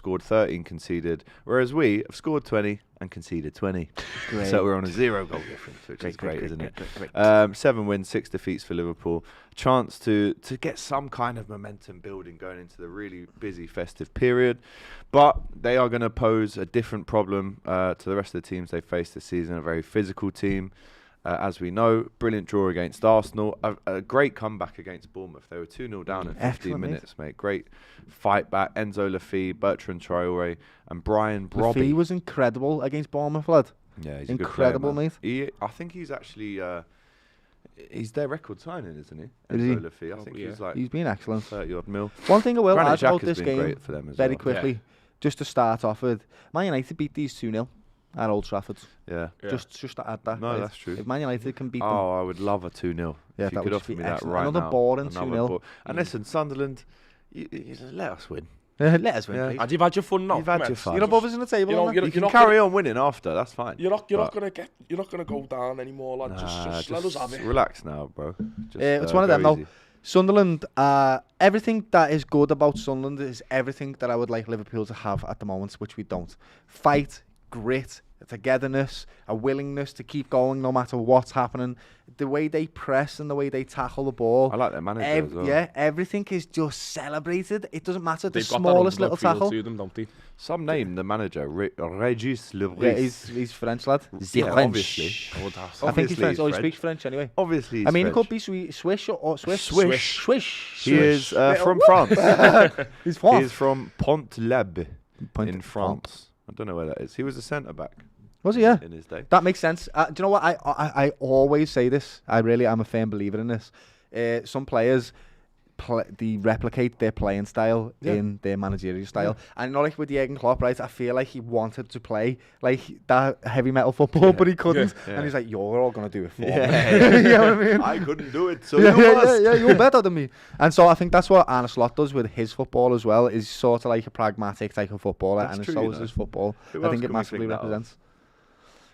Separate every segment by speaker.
Speaker 1: scored 13, conceded, whereas we have scored 20 and conceded 20.
Speaker 2: Great.
Speaker 1: So we're on a 0 goal difference, which is great, isn't it? 7 wins, 6 defeats for Liverpool. Chance to get some kind of momentum building going into the really busy festive period. But they are going to pose a different problem to the rest of the teams they face this season, a very physical team. As we know, brilliant draw against Arsenal, a great comeback against Bournemouth. They were 2-0 down in 15 minutes, mate. Great fight back. Enzo Lafille, Bertrand Traore, and Brian Brobby.
Speaker 2: Lafille was incredible against Bournemouth, lad.
Speaker 1: Yeah, he's
Speaker 2: incredible,
Speaker 1: a good player,
Speaker 2: mate.
Speaker 1: I think he's actually he's their record signing, isn't he?
Speaker 2: Is he?
Speaker 1: Enzo Lafille. I think he's like
Speaker 2: he's been excellent.
Speaker 1: 30-odd mil.
Speaker 2: One thing I will
Speaker 1: Granit
Speaker 2: add about
Speaker 1: Xhaka's
Speaker 2: this
Speaker 1: been
Speaker 2: game
Speaker 1: great for them as
Speaker 2: very
Speaker 1: well.
Speaker 2: quickly, just to start off with, Man United beat these 2-0 at Old Trafford.
Speaker 1: Yeah.
Speaker 2: Just to add that.
Speaker 1: No,
Speaker 2: right?
Speaker 1: that's true.
Speaker 2: If Man United can beat them,
Speaker 1: I would love a 2-0.
Speaker 2: Yeah,
Speaker 1: if you
Speaker 2: that
Speaker 1: could
Speaker 2: would
Speaker 1: offer
Speaker 2: be
Speaker 1: me that
Speaker 2: excellent.
Speaker 1: right
Speaker 2: Another
Speaker 1: now.
Speaker 2: boring 2-0.
Speaker 1: And listen, Sunderland, you let us win.
Speaker 2: let us win,
Speaker 1: Yeah.
Speaker 2: please.
Speaker 3: And you've had your fun now.
Speaker 1: You've had your
Speaker 3: mate.
Speaker 1: fun.
Speaker 2: You're above us in the table.
Speaker 3: You know,
Speaker 2: aren't
Speaker 3: you're
Speaker 1: You can
Speaker 3: not
Speaker 1: carry on winning after. That's fine.
Speaker 3: You're not gonna go down anymore, lad. Just let us have it.
Speaker 1: Relax now, bro. Just,
Speaker 2: it's one of them
Speaker 1: go
Speaker 2: though.
Speaker 1: easy.
Speaker 2: Sunderland, everything that is good about Sunderland is everything that I would like Liverpool to have at the moment, which we don't. Fight, grit, togetherness, a willingness to keep going no matter what's happening. The way they press and the way they tackle the ball.
Speaker 1: I like their manager as well.
Speaker 2: Yeah, everything is just celebrated. It doesn't matter the
Speaker 3: They've got
Speaker 2: smallest
Speaker 3: that
Speaker 2: little
Speaker 3: feel
Speaker 2: tackle.
Speaker 3: to them, don't they?
Speaker 1: Some name the manager, Régis Le
Speaker 2: Yeah,
Speaker 1: Vries.
Speaker 2: he's French, lad.
Speaker 1: Yeah, obviously.
Speaker 2: I think he's French.
Speaker 1: he's
Speaker 2: He speaks French anyway.
Speaker 1: Obviously, he's
Speaker 2: I mean,
Speaker 1: French.
Speaker 2: he could be Swiss or Swiss.
Speaker 3: Swish.
Speaker 1: He is from France.
Speaker 2: He's
Speaker 1: He
Speaker 2: what?
Speaker 1: is from Pont-l'Abbé in
Speaker 2: Pont-
Speaker 1: France. I don't know where that is. He was a centre back.
Speaker 2: Was he? Yeah.
Speaker 1: In his day.
Speaker 2: That makes sense. Do you know what? I always say this. I really am a firm believer in this. Some players, they replicate their playing style in their managerial style. And not like with Jurgen Klopp, right? I feel like he wanted to play like that heavy metal football, but he couldn't.
Speaker 1: Yeah.
Speaker 2: And he's like, "You're all gonna do it for me."
Speaker 1: Yeah.
Speaker 2: You know what I mean?
Speaker 1: I couldn't do it, so
Speaker 2: yeah,
Speaker 1: you
Speaker 2: yeah,
Speaker 1: must.
Speaker 2: yeah, you're better than me. And so I think that's what Arne Slot does with his football as well. Is sort of like a pragmatic type of footballer,
Speaker 1: That's
Speaker 2: and
Speaker 1: true,
Speaker 2: so
Speaker 1: you
Speaker 2: is
Speaker 1: know.
Speaker 2: his football.
Speaker 1: Who
Speaker 2: I
Speaker 1: else
Speaker 2: think it
Speaker 1: can we
Speaker 2: massively
Speaker 1: think that of?
Speaker 2: represents.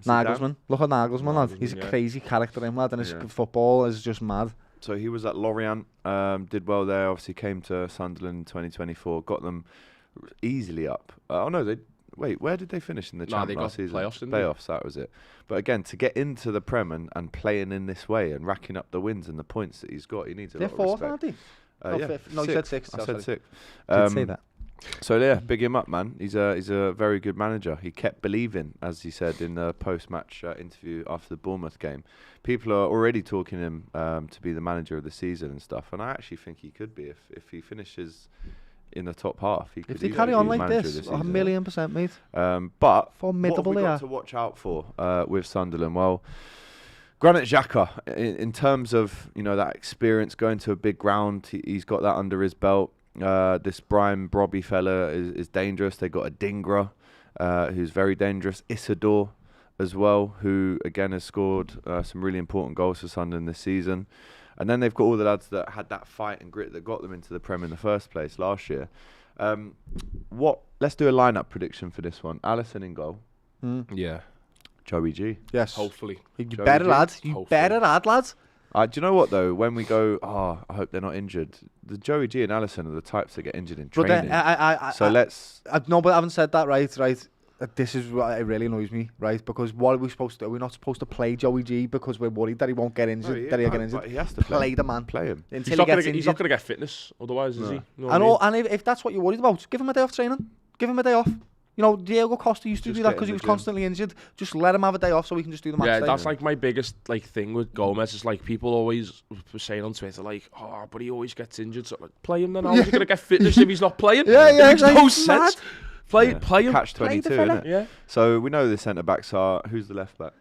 Speaker 1: Zidane?
Speaker 2: Nagelsmann. Look at Nagelsmann, lad. He's a
Speaker 3: yeah.
Speaker 2: crazy character, him, lad, and his
Speaker 1: Yeah.
Speaker 2: football is just mad.
Speaker 1: So he was at Lorient, did well there. Obviously came to Sunderland in 2024, got them easily up. Where did they finish in the
Speaker 3: Nah, they
Speaker 1: Champions
Speaker 3: got
Speaker 1: last season?
Speaker 3: playoffs, didn't they?
Speaker 1: Playoffs, that was it. But again, to get into the Prem and playing in this way and racking up the wins and the points that he's got, he needs a
Speaker 2: They're
Speaker 1: lot of
Speaker 2: fourth,
Speaker 1: respect.
Speaker 2: aren't they?
Speaker 1: Yeah,
Speaker 2: No, fifth. No, you said sixth.
Speaker 1: I said sixth.
Speaker 2: Did say that.
Speaker 1: So yeah, big him up, man. He's a very good manager. He kept believing, as he said in the post-match interview after the Bournemouth game. People are already talking him to be the manager of the season and stuff, and I actually think he could be if he finishes in the top half. He could
Speaker 2: If they
Speaker 1: easily
Speaker 2: carry
Speaker 1: be
Speaker 2: on
Speaker 1: the
Speaker 2: like
Speaker 1: manager
Speaker 2: this,
Speaker 1: of the
Speaker 2: 1,000,000%, mate.
Speaker 1: But
Speaker 2: Formidable
Speaker 1: what have we
Speaker 2: they
Speaker 1: got
Speaker 2: are.
Speaker 1: to watch out for with Sunderland? Well, Granit Xhaka, in terms of that experience going to a big ground, he's got that under his belt. This Brian Brobby fella is dangerous. They got a Dingra, who's very dangerous. Isidore as well, who again has scored some really important goals for Sunderland this season. And then they've got all the lads that had that fight and grit that got them into the Prem in the first place last year. Let's do a lineup prediction for this one. Alisson in goal.
Speaker 3: Yeah.
Speaker 1: Joey G.
Speaker 2: Yes.
Speaker 3: Hopefully.
Speaker 2: You
Speaker 1: Joey
Speaker 2: better,
Speaker 1: G.
Speaker 2: lad. You
Speaker 3: Hopefully.
Speaker 2: better, lads.
Speaker 1: Do you know what though? When we go, I hope they're not injured. The Joey G and Alisson are the types that get injured in
Speaker 2: But
Speaker 1: training. Let's.
Speaker 2: No, but I haven't said that right. This is what it really annoys me, right? Because what are we supposed to do? We're not supposed to play Joey G because we're worried that he won't get injured. That he'll get injured.
Speaker 1: But he has to
Speaker 2: Play the man.
Speaker 1: Play him.
Speaker 2: Until
Speaker 3: He's not
Speaker 2: gets
Speaker 3: going
Speaker 2: injured.
Speaker 3: to get fitness, otherwise, is he? You know what I
Speaker 2: And,
Speaker 3: mean?
Speaker 2: and if that's what you're worried about, give him a day off training. Give him a day off. Diego Costa used to
Speaker 1: Just
Speaker 2: do that
Speaker 1: get
Speaker 2: because
Speaker 1: in
Speaker 2: he was
Speaker 1: the gym.
Speaker 2: constantly injured. Just let him have a day off so he can just do the match
Speaker 3: Yeah,
Speaker 2: day.
Speaker 3: that's like my biggest thing with Gomez. Is like people always were saying on Twitter like, but he always gets injured. So like, play him then. How's he gonna get fitness if he's not playing?
Speaker 2: Yeah,
Speaker 3: It makes
Speaker 2: like,
Speaker 3: no
Speaker 2: it's
Speaker 3: sense.
Speaker 2: mad.
Speaker 3: Play him.
Speaker 1: Catch
Speaker 2: Play the
Speaker 1: 22,
Speaker 2: fella.
Speaker 1: innit?
Speaker 3: Yeah.
Speaker 1: So we know the centre backs are. Who's the left back?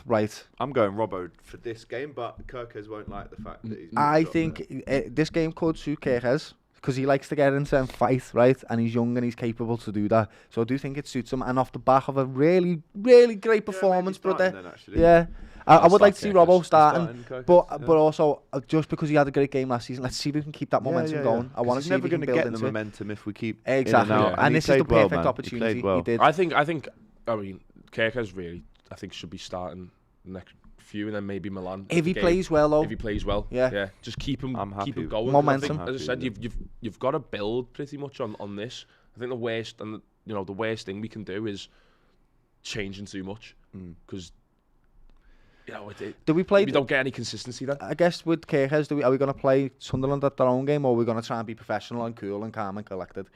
Speaker 2: Right.
Speaker 1: I'm going Robbo for this game, but Kirkes won't like the fact that he's.
Speaker 2: I
Speaker 1: moved up
Speaker 2: think this game could suit Kérez because he likes to get into and fight, right? And he's young and he's capable to do that. So I do think it suits him. And off the back of a really, really great performance, brother.
Speaker 1: Then, actually.
Speaker 2: Yeah. I would like to see
Speaker 3: start
Speaker 2: Robbo
Speaker 3: Kérez.
Speaker 2: starting.
Speaker 1: Kirkes,
Speaker 2: But also, just because he had a great game last season, let's see if we can keep that momentum going. I want to
Speaker 1: He's
Speaker 2: see
Speaker 1: never
Speaker 2: if we
Speaker 1: going
Speaker 2: can
Speaker 1: to
Speaker 2: build
Speaker 1: get the
Speaker 2: into it.
Speaker 1: momentum if we keep
Speaker 2: Exactly.
Speaker 1: In and, out.
Speaker 3: Yeah.
Speaker 2: And
Speaker 1: he
Speaker 2: this is the
Speaker 1: played well,
Speaker 2: perfect
Speaker 1: man.
Speaker 2: opportunity.
Speaker 1: He played well.
Speaker 2: He did.
Speaker 3: I think. I mean, Kirkes really, I think should be starting the next few, and then maybe Milan.
Speaker 2: If he plays well, though.
Speaker 3: If he plays well, yeah. Just keep him going.
Speaker 2: Momentum.
Speaker 3: As I said, you've got to build pretty much on this. I think the worst the worst thing we can do is changing too much because.
Speaker 2: We
Speaker 3: don't get any consistency then.
Speaker 2: I guess with Kirkes, are we going to play Sunderland at their own game, or are we going to try and be professional and cool and calm and collected?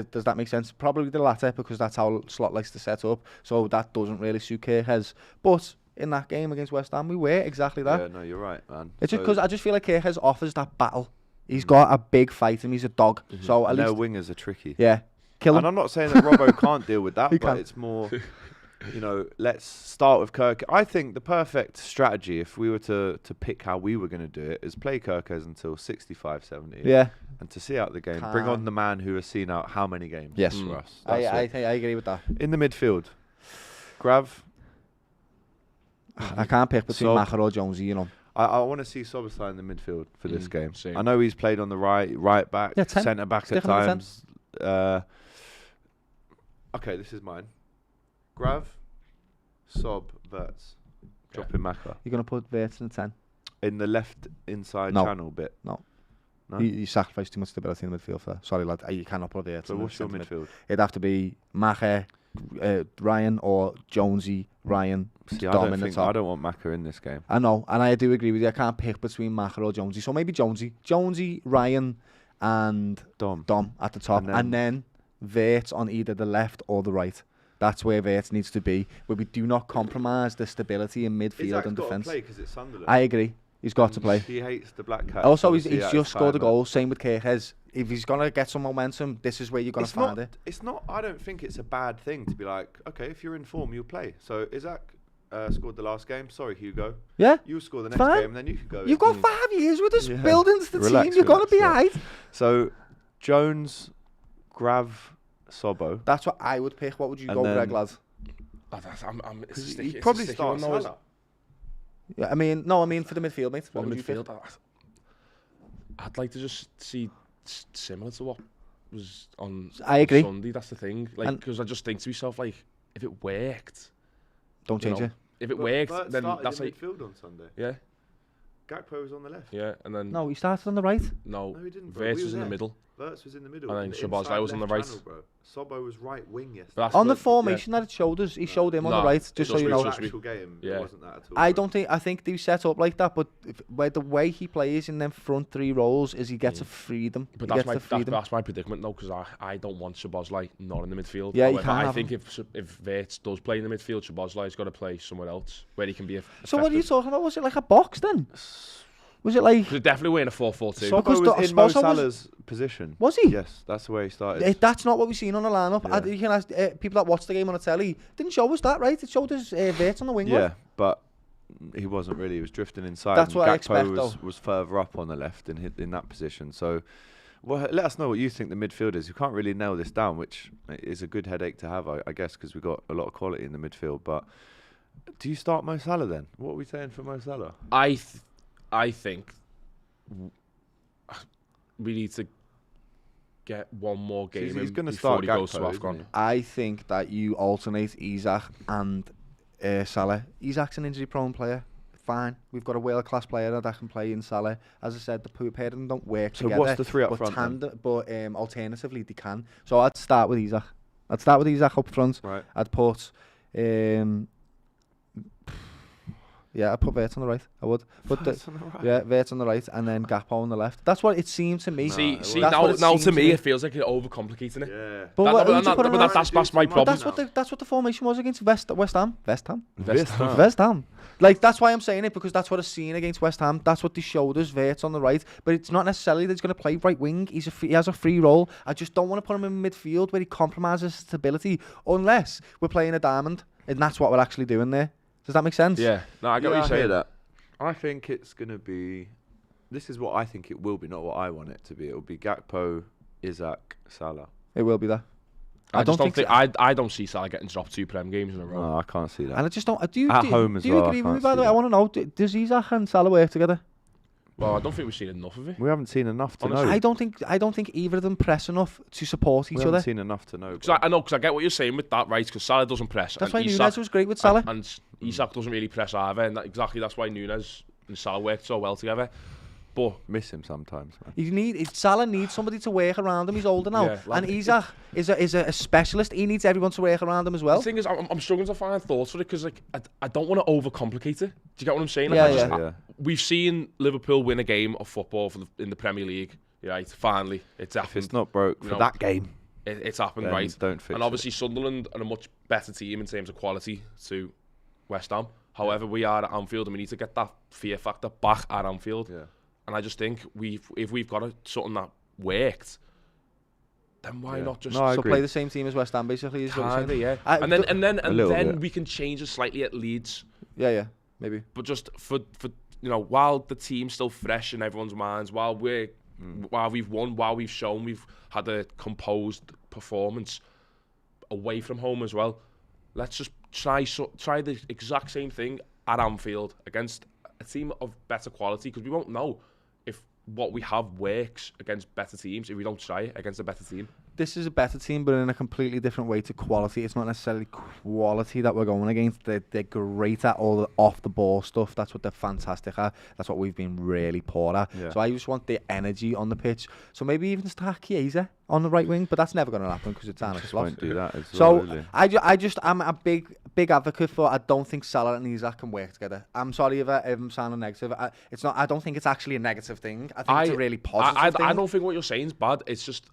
Speaker 2: Does that make sense? Probably the latter, because that's how Slot likes to set up. So that doesn't really suit Kirkes. But in that game against West Ham, we were exactly that.
Speaker 1: Yeah, no, you're right, man.
Speaker 2: It's just because I just feel like Kirkes offers that battle. He's got a big fight and he's a dog. So at least
Speaker 1: wingers are tricky.
Speaker 2: Yeah, kill him.
Speaker 1: And I'm not saying that Robbo can't deal with that, but it's more. Let's start with Kirk. I think the perfect strategy, if we were to pick how we were going to do it, is play Kirkes until 65, 70.
Speaker 2: Yeah.
Speaker 1: And to see out the game. Bring on the man who has seen out how many games for us.
Speaker 2: I agree with that.
Speaker 1: In the midfield, Grav.
Speaker 2: I can't pick between Macher or Jonesy,
Speaker 1: I want to see Szoboszlai in the midfield for this game.
Speaker 3: Same.
Speaker 1: I know he's played on the right back, centre back at times. Okay, this is mine. Grav, Sob, Wirtz, dropping Macher.
Speaker 2: You're going to put Wirtz in the 10?
Speaker 1: In the left inside channel bit?
Speaker 2: No. You sacrifice too much stability in the midfield for that. Sorry, lad. You cannot put Wirtz in the
Speaker 1: what's your midfield?
Speaker 2: It'd have to be Macher, Ryan, or Jonesy, Ryan, Dom in the top.
Speaker 1: I don't want Macher in this game.
Speaker 2: I know, and I do agree with you. I can't pick between Macher or Jonesy. So maybe Jonesy, Ryan, and Dom at the top. And then Wirtz on either the left or the right. That's where Wirtz needs to be, where we do not compromise the stability in midfield and defence.
Speaker 1: He's got to play because it's Sunderland.
Speaker 2: I agree. He's got to play.
Speaker 1: He hates the Black Cats.
Speaker 2: Also, he's just scored a goal. Same with Kirkes. If he's going to get some momentum, this is where you're going to find it.
Speaker 1: It's not. I don't think it's a bad thing to be like, okay, if you're in form, you'll play. So Isaac scored the last game. Sorry, Hugo.
Speaker 2: Yeah.
Speaker 1: You'll score the next game, and then you can go.
Speaker 2: You've got 5 years with us building the team. You're going to be alright.
Speaker 1: So Jones, Grav, Sobo.
Speaker 2: That's what I would pick. What would you go, Gregg, lads?
Speaker 1: He probably starts Salah.
Speaker 2: Yeah, I mean for the midfield, mate.
Speaker 3: For the midfield, I'd like to just see similar to what was on Sunday. That's the thing, because I just think to myself, like, if it worked,
Speaker 2: don't change it.
Speaker 1: If it worked, then that's like midfield on Sunday.
Speaker 3: Yeah.
Speaker 1: Gakpo was on the left.
Speaker 3: Yeah, and then
Speaker 2: he started on the right.
Speaker 3: No,
Speaker 1: he didn't.
Speaker 3: Wirtz was in the middle.
Speaker 1: Wirtz was in the middle.
Speaker 3: And then Szoboszlai was on the right.
Speaker 1: Sobo was right wing yesterday.
Speaker 2: On the formation that it showed us, he showed him on the right, just so you know.
Speaker 1: Actual game, it wasn't that at all.
Speaker 2: I think they set up like that, but the way he plays in them front 3 roles is he gets a freedom.
Speaker 3: But that's my predicament, though, because I don't want Szoboszlai not in the midfield.
Speaker 2: Yeah,
Speaker 3: however, I think if Wirtz does play in the midfield, Szoboszlai's got to play somewhere else where he can be
Speaker 2: So what are you talking about? Was it like a box then? Was it like...
Speaker 3: It definitely wearing a 4-4-2.
Speaker 1: Sobo was in Mo Salah's position.
Speaker 2: Was he?
Speaker 1: Yes, that's the way he started.
Speaker 2: That's not what we've seen on the lineup. Yeah. You can ask people that watch the game on the telly. Didn't show us that, right? It showed us Wirtz on the wing.
Speaker 1: Yeah, but he wasn't really. He was drifting inside.
Speaker 2: That's what I expect,
Speaker 1: was further up on the left in that position. So, let us know what you think the midfield is. You can't really nail this down, which is a good headache to have, I guess, because we've got a lot of quality in the midfield. But do you start Mo Salah then? What are we saying for Mo Salah?
Speaker 3: I think we need to get one more game in before he goes to AFCON.
Speaker 2: I think that you alternate Isak and Salah. Isak's an injury-prone player. Fine. We've got a world-class player that can play in Salah. As I said, the pair of them don't work together.
Speaker 1: So what's the 3 up front?
Speaker 2: But alternatively, they can. So I'd start with Isak. Up front.
Speaker 1: Right.
Speaker 2: I'd put... I'd put Wirtz on the right. I would.
Speaker 1: Wirtz on the right.
Speaker 2: Yeah, Wirtz on the right, and then Gakpo on the left. That's what it seemed to me.
Speaker 3: Now to me it feels like you're overcomplicating it.
Speaker 1: Yeah.
Speaker 3: But that's my problem.
Speaker 2: That's what the formation was against West Ham. Like, that's why I'm saying it, because that's what I've seen against West Ham. That's what they showed us, Wirtz on the right. But it's not necessarily that he's going to play right wing. He has a free role. I just don't want to put him in midfield where he compromises stability, unless we're playing a diamond, and that's what we're actually doing there. Does that make sense?
Speaker 3: Yeah. No, I get what you're saying.
Speaker 1: That. I think it's going to be... This is what I think it will be, not what I want it to be. It will be Gakpo, Isak, Salah.
Speaker 2: It will be that.
Speaker 3: I don't see Salah getting dropped 2 Prem games in a row.
Speaker 1: No, I can't see that.
Speaker 2: And I just don't...
Speaker 1: At home as well.
Speaker 2: Do you agree with me, by the way? I want to know, does Isak and Salah work together?
Speaker 3: Well, I don't think we've seen enough of it.
Speaker 1: We haven't seen enough to know.
Speaker 2: I don't think either of them press enough to support each other.
Speaker 1: We haven't seen enough to know.
Speaker 3: I know, because I get what you're saying with that, right? Because Salah doesn't press.
Speaker 2: That's why Nunez was great with Salah.
Speaker 3: And Isak doesn't really press either. And that's why Nunez and Salah worked so well together. But
Speaker 1: miss him sometimes, man.
Speaker 2: Salah needs somebody to work around him. He's older now, and Isak is a specialist. He needs everyone to work around him as well.
Speaker 3: The thing is, I'm struggling to find thoughts for it because I don't want to overcomplicate it. Do you get what I'm saying? We've seen Liverpool win a game of football in the Premier League. Right, finally, it's happened.
Speaker 1: If it's not broke for that game,
Speaker 3: it's happened, right?
Speaker 1: Don't fix
Speaker 3: and obviously, Sunderland are a much better team in terms of quality to West Ham. However, we are at Anfield, and we need to get that fear factor back at Anfield. Yeah. And I just think if we've got something that worked, then why not just
Speaker 2: play the same team as West Ham basically?
Speaker 3: Kinda, yeah. And then we can change it slightly at Leeds.
Speaker 2: Yeah, maybe.
Speaker 3: But just for while the team's still fresh in everyone's minds, while we've won, while we've shown we've had a composed performance away from home as well, let's just try the exact same thing at Anfield against a team of better quality, because we won't know if what we have works against better teams if we don't try it against a better team.
Speaker 2: This is a better team, but in a completely different way to quality. It's not necessarily quality that we're going against. They're great at all the off-the-ball stuff. That's what they're fantastic at. That's what we've been really poor at. Yeah. So I just want the energy on the pitch. So maybe even start Chiesa on the right wing, but that's never going to happen because it's Arne Slot.
Speaker 1: Won't do that as
Speaker 2: so
Speaker 1: well, really.
Speaker 2: I'm a big advocate for. I don't think Salah and Isak can work together. I'm sorry if I'm sounding negative. It's not. I don't think it's actually a negative thing. I think it's a really positive thing.
Speaker 3: I don't think what you're saying is bad. It's just,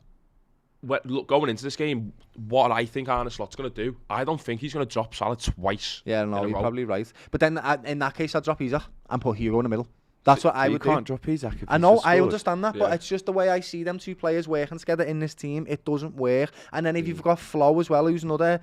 Speaker 3: going into this game, what I think Arne Slot's going to do, I don't think he's going to drop Salah twice.
Speaker 2: Yeah, no, you're probably right. But then in that case, I'd drop Isak and put Hugo in the middle. That's what I would do.
Speaker 1: You can't drop Isak if
Speaker 2: I know, I understand that, but it's just the way I see them two players working together in this team. It doesn't work. And then if you've got Flo as well, who's another...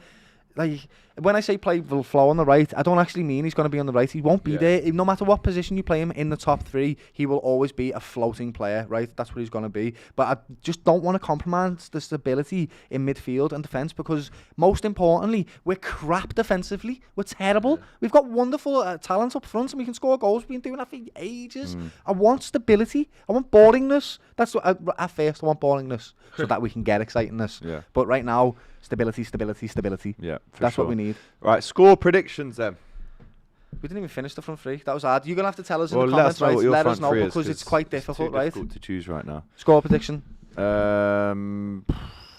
Speaker 2: Like, when I say play Flo on the right, I don't actually mean he's going to be on the right. He won't be there. No matter what position you play him in the top three, he will always be a floating player, right? That's what he's going to be. But I just don't want to compromise the stability in midfield and defence, because most importantly, we're crap defensively. We're terrible. We've got wonderful talent up front and we can score goals. We've been doing that for ages. I want stability. I want boringness. That's what at first I want boringness so that we can get excitingness. Yeah. But right now, stability.
Speaker 1: Yeah,
Speaker 2: that's what we need.
Speaker 1: Right, score predictions then.
Speaker 2: We didn't even finish the front three. That was hard. You're going to have to tell us in the comments, right? Let us know, because it's quite difficult, right?
Speaker 1: It's difficult to choose right now.
Speaker 2: Score prediction. 2-1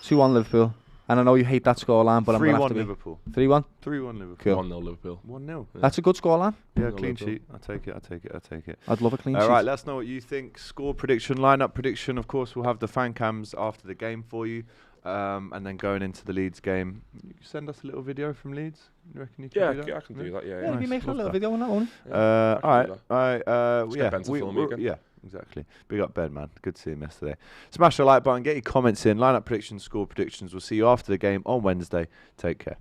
Speaker 2: Liverpool. And I know you hate that scoreline, but I'm going to have to be.
Speaker 1: 3-1 Liverpool.
Speaker 2: 3-1?
Speaker 1: 3-1 Liverpool.
Speaker 3: 1-0 Liverpool.
Speaker 1: 1-0.
Speaker 2: Yeah. That's a good scoreline.
Speaker 1: Yeah, clean sheet. I'll take it.
Speaker 2: I'd love a clean sheet.
Speaker 1: All right, let us know what you think. Score prediction, lineup prediction. Of course, we'll have the fan cams after the game for you. And then going into the Leeds game, you can send us a little video from Leeds. You reckon you can do that?
Speaker 3: Yeah, I can do that. Yeah,
Speaker 2: nice. Maybe make a little video on that one.
Speaker 1: All right. Yeah, exactly. Big up Ben, man. Good to see him yesterday. Smash the like button. Get your comments in. Lineup predictions, score predictions. We'll see you after the game on Wednesday. Take care.